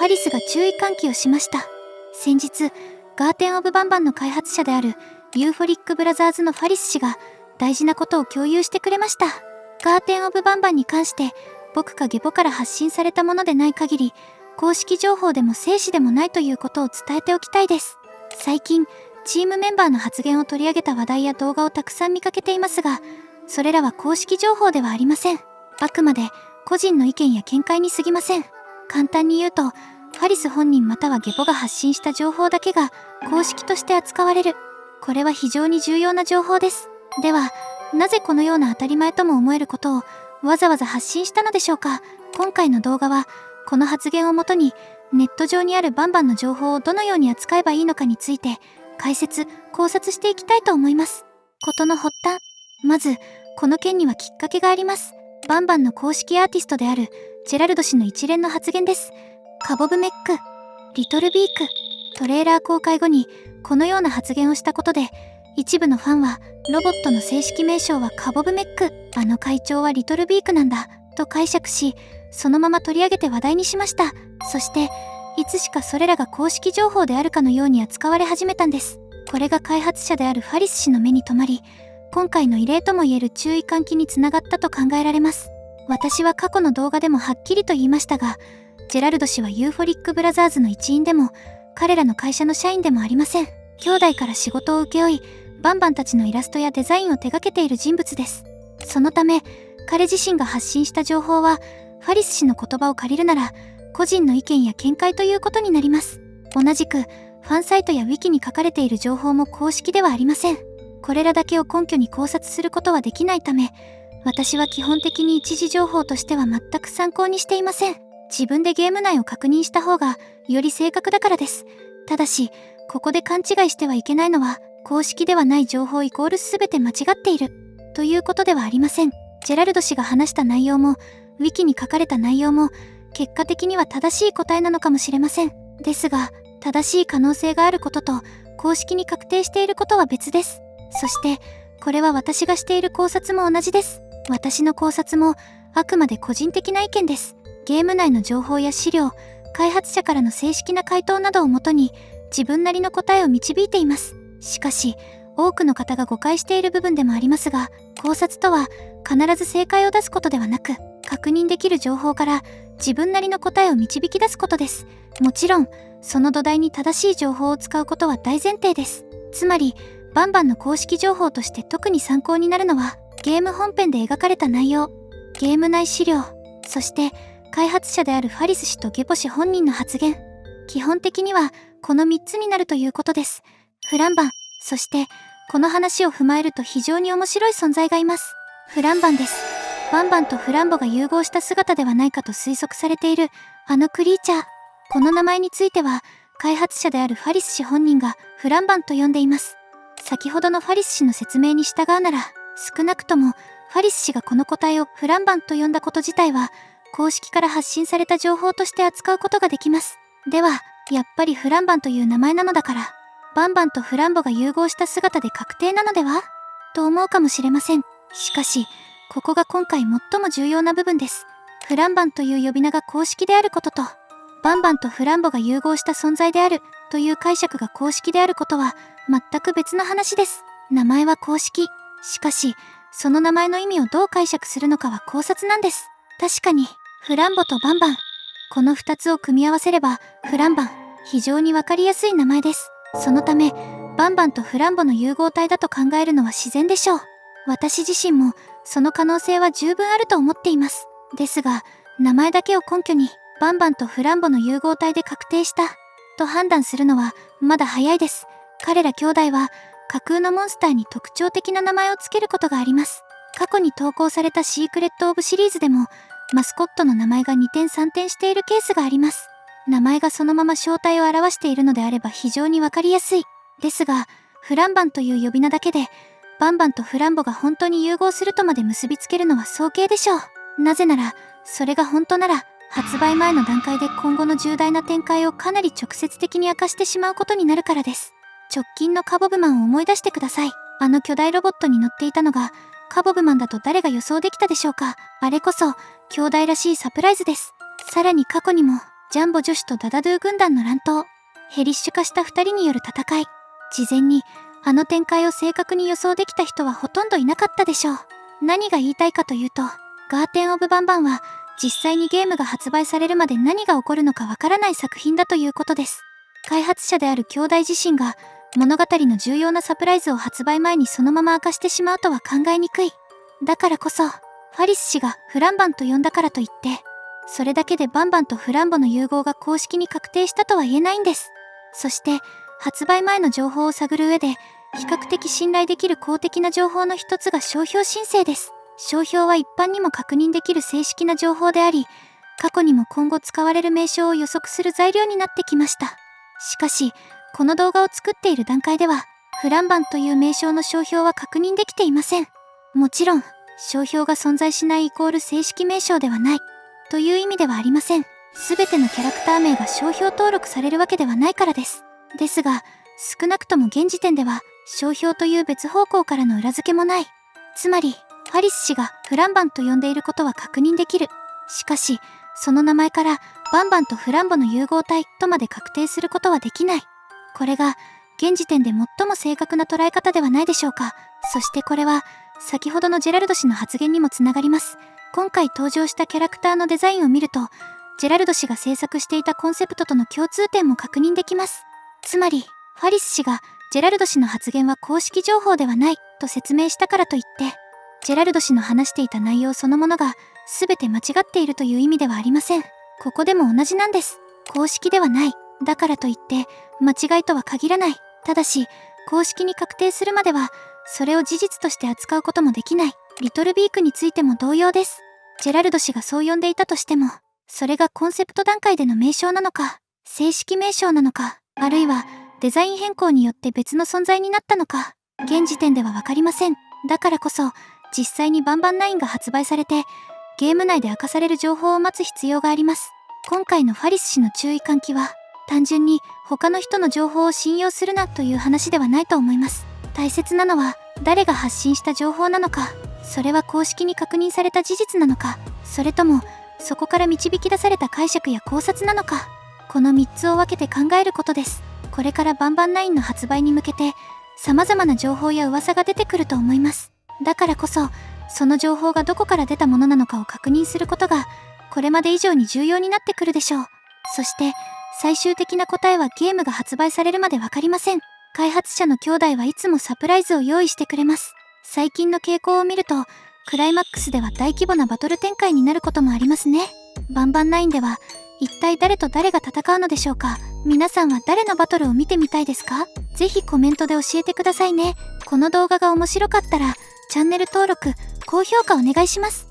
ァリスが注意喚起をしました。先日、ガーテン・オブ・バンバンの開発者であるユーフォリック・ブラザーズのファリス氏が大事なことを共有してくれました。ガーテン・オブ・バンバンに関して僕かゲポから発信されたものでない限り、公式情報でも正史でもないということを伝えておきたいです。最近、チームメンバーの発言を取り上げた話題や動画をたくさん見かけていますが、それらは公式情報ではありません。あくまで個人の意見や見解に過ぎません。簡単に言うと、ファリス本人またはゲポが発信した情報だけが公式として扱われる。これは非常に重要な情報です。では、なぜこのような当たり前とも思えることをわざわざ発信したのでしょうか。今回の動画は、この発言をもとにネット上にあるバンバンの情報をどのように扱えばいいのかについて解説・考察していきたいと思います。事の発端。まず、この件にはきっかけがあります。バンバンの公式アーティストであるジェラルド氏の一連の発言です。カボブメック、リトルビーク。トレーラー公開後にこのような発言をしたことで、一部のファンはロボットの正式名称はカボブメック、あの会長はリトルビークなんだと解釈し、そのまま取り上げて話題にしました。そしていつしかそれらが公式情報であるかのように扱われ始めたんです。これが開発者であるファリス氏の目に留まり、今回の異例ともいえる注意喚起につながったと考えられます。私は過去の動画でもはっきりと言いましたが、ジェラルド氏はユーフォリックブラザーズの一員でも彼らの会社の社員でもありません。兄弟から仕事を請け負い、バンバンたちのイラストやデザインを手掛けている人物です。そのため彼自身が発信した情報はファリス氏の言葉を借りるなら個人の意見や見解ということになります。同じくファンサイトやウィキに書かれている情報も公式ではありません。これらだけを根拠に考察することはできないため、私は基本的に一時情報としては全く参考にしていません。自分でゲーム内を確認した方がより正確だからです。ただし、ここで勘違いしてはいけないのは、公式ではない情報イコール全て間違っているということではありません。ジェラルド氏が話した内容も、ウィキに書かれた内容も、結果的には正しい答えなのかもしれません。ですが、正しい可能性があることと、公式に確定していることは別です。そして、これは私がしている考察も同じです。私の考察も、あくまで個人的な意見です。ゲーム内の情報や資料、開発者からの正式な回答などをもとに、自分なりの答えを導いています。しかし、多くの方が誤解している部分でもありますが、考察とは必ず正解を出すことではなく、確認できる情報から自分なりの答えを導き出すことです。もちろん、その土台に正しい情報を使うことは大前提です。つまり、バンバンの公式情報として特に参考になるのは、ゲーム本編で描かれた内容、ゲーム内資料、そして開発者であるファリス氏とゲポ氏本人の発言。基本的にはこの3つになるということです。フランバン、そしてこの話を踏まえると非常に面白い存在がいます。フランバンです。バンバンとフランボが融合した姿ではないかと推測されているあのクリーチャー。この名前については開発者であるファリス氏本人がフランバンと呼んでいます。先ほどのファリス氏の説明に従うなら、少なくともファリス氏がこの個体をフランバンと呼んだこと自体は公式から発信された情報として扱うことができます。では、やっぱりフランバンという名前なのだから、バンバンとフランボが融合した姿で確定なのではと思うかもしれません。しかし、ここが今回最も重要な部分です。フランバンという呼び名が公式であることと、バンバンとフランボが融合した存在であるという解釈が公式であることは全く別の話です。名前は公式。しかし、その名前の意味をどう解釈するのかは考察なんです。確かに、フランボとバンバン。この2つを組み合わせれば、フランバン、非常にわかりやすい名前です。そのため、バンバンとフランボの融合体だと考えるのは自然でしょう。私自身も、その可能性は十分あると思っています。ですが、名前だけを根拠に、バンバンとフランボの融合体で確定した、と判断するのは、まだ早いです。彼ら兄弟は、架空のモンスターに特徴的な名前を付けることがあります。過去に投稿されたシークレット・オブシリーズでも、マスコットの名前が2点3点しているケースがあります。名前がそのまま正体を表しているのであれば非常にわかりやすい。ですが、フランバンという呼び名だけで、バンバンとフランボが本当に融合するとまで結びつけるのは早計でしょう。なぜなら、それが本当なら、発売前の段階で今後の重大な展開をかなり直接的に明かしてしまうことになるからです。直近のカボブマンを思い出してください。あの巨大ロボットに乗っていたのが、カボブマンだと誰が予想できたでしょうか。あれこそ、兄弟らしいサプライズです。さらに過去にも、ジャンボ女子とダダドゥ軍団の乱闘、ヘリッシュ化した2人による戦い。事前にあの展開を正確に予想できた人はほとんどいなかったでしょう。何が言いたいかというと、ガーテン・オブ・バンバンは実際にゲームが発売されるまで何が起こるのかわからない作品だということです。開発者である兄弟自身が物語の重要なサプライズを発売前にそのまま明かしてしまうとは考えにくい。だからこそ、ファリス氏がフランバンと呼んだからといって、それだけでバンバンとフランボの融合が公式に確定したとは言えないんです。そして、発売前の情報を探る上で、比較的信頼できる公的な情報の一つが商標申請です。商標は一般にも確認できる正式な情報であり、過去にも今後使われる名称を予測する材料になってきました。しかし、この動画を作っている段階では、フランバンという名称の商標は確認できていません。もちろん、商標が存在しないイコール正式名称ではない、という意味ではありません。すべてのキャラクター名が商標登録されるわけではないからです。ですが、少なくとも現時点では、商標という別方向からの裏付けもない。つまり、ファリス氏がフランバンと呼んでいることは確認できる。しかし、その名前からバンバンとフランボの融合体とまで確定することはできない。これが現時点で最も正確な捉え方ではないでしょうか。そしてこれは先ほどのジェラルド氏の発言にもつながります。今回登場したキャラクターのデザインを見ると、ジェラルド氏が制作していたコンセプトとの共通点も確認できます。つまり、ファリス氏がジェラルド氏の発言は公式情報ではないと説明したからといって、ジェラルド氏の話していた内容そのものが全て間違っているという意味ではありません。ここでも同じなんです。公式ではない。だからといって間違いとは限らない。ただし、公式に確定するまではそれを事実として扱うこともできない。リトルビークについても同様です。ジェラルド氏がそう呼んでいたとしても、それがコンセプト段階での名称なのか、正式名称なのか、あるいはデザイン変更によって別の存在になったのか、現時点ではわかりません。だからこそ、実際にバンバン9が発売されて、ゲーム内で明かされる情報を待つ必要があります。今回のファリス氏の注意喚起は、単純に他の人の情報を信用するなという話ではないと思います。大切なのは、誰が発信した情報なのか、それは公式に確認された事実なのか、それとも、そこから導き出された解釈や考察なのか、この3つを分けて考えることです。これからバンバン9の発売に向けて、様々な情報や噂が出てくると思います。だからこそ、その情報がどこから出たものなのかを確認することが、これまで以上に重要になってくるでしょう。そして、最終的な答えはゲームが発売されるまでわかりません。開発者の兄弟はいつもサプライズを用意してくれます。最近の傾向を見ると、クライマックスでは大規模なバトル展開になることもありますね。バンバン9では、一体誰と誰が戦うのでしょうか。皆さんは誰のバトルを見てみたいですか？ぜひコメントで教えてくださいね。この動画が面白かったら、チャンネル登録、高評価お願いします。